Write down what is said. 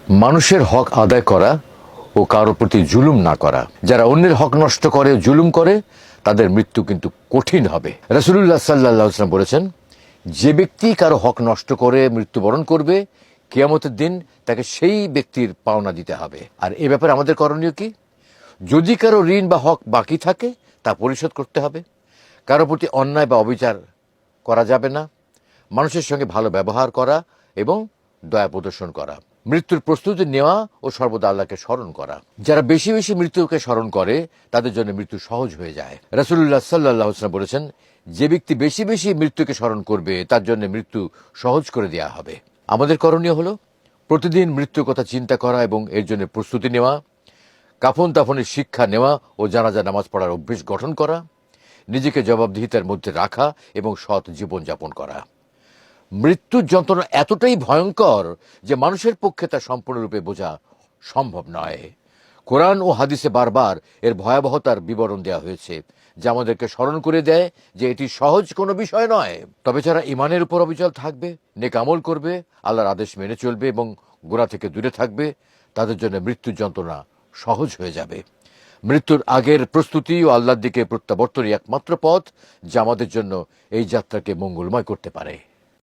মানুষের হক আদায় করা ও কারো প্রতি জুলুম না করা। যারা অন্যের হক নষ্ট করে, জুলুম করে, তাদের মৃত্যু কিন্তু কঠিন হবে। রাসূলুল্লাহ সাল্লাল্লাহু আলাইহি ওয়াসাল্লাম বলেছেন, যে ব্যক্তি কারো হক নষ্ট করে মৃত্যুবরণ করবে, কিয়ামতের দিন তাকে সেই ব্যক্তির পাওনা দিতে হবে। আর এ ব্যাপারে আমাদের করণীয় কি? যদি কারো ঋণ বা হক বাকি থাকে, তা পরিশোধ করতে হবে। কারো প্রতি অন্যায় বা অবিচার করা যাবে না। মানুষের সঙ্গে ভালো ব্যবহার করা এবং দয়া প্রদর্শন করা। মৃত্যুর প্রস্তুতি নেওয়া ও সর্বদা আল্লাহকে স্মরণ করা। যারা বেশি বেশি মৃত্যুকে স্মরণ করে, তাদের জন্য মৃত্যু সহজ হয়ে যায়। রাসূলুল্লাহ সাল্লাল্লাহু আলাইহি ওয়াসাল্লাম বলেছেন, যে ব্যক্তি বেশি বেশি মৃত্যুকে স্মরণ করবে, তার জন্য মৃত্যু সহজ করে দেওয়া হবে। আমাদের করণীয় হলো প্রতিদিন মৃত্যুর কথা চিন্তা করা এবং এর জন্য প্রস্তুতি নেওয়া, কাফন দাফনের শিক্ষা নেওয়া ও জানাজা নামাজ পড়ার অভ্যেস গঠন করা, নিজেকে জবাবদিহিতার মধ্যে রাখা এবং সৎ জীবনযাপন করা। মৃত্যুর যন্ত্রণা এতটাই ভয়ঙ্কর যে মানুষের পক্ষে তা সম্পূর্ণরূপে বোঝা সম্ভব নয়। কোরআন ও হাদিসে বারবার এর ভয়াবহতার বিবরণ দেওয়া হয়েছে, যা আমাদেরকে স্মরণ করে দেয় যে এটি সহজ কোনো বিষয় নয়। তবে যারা ঈমানের উপর অবিচল থাকবে, নেক আমল করবে, আল্লাহর আদেশ মেনে চলবে এবং গুনাহ থেকে দূরে থাকবে, তাদের জন্য মৃত্যুর যন্ত্রণা সহজ হয়ে যাবে। মৃত্যুর আগের প্রস্তুতি ও আল্লাহর দিকে প্রত্যাবর্তনই একমাত্র পথ, যা আমাদের জন্য এই যাত্রাকে মঙ্গলময় করতে পারে।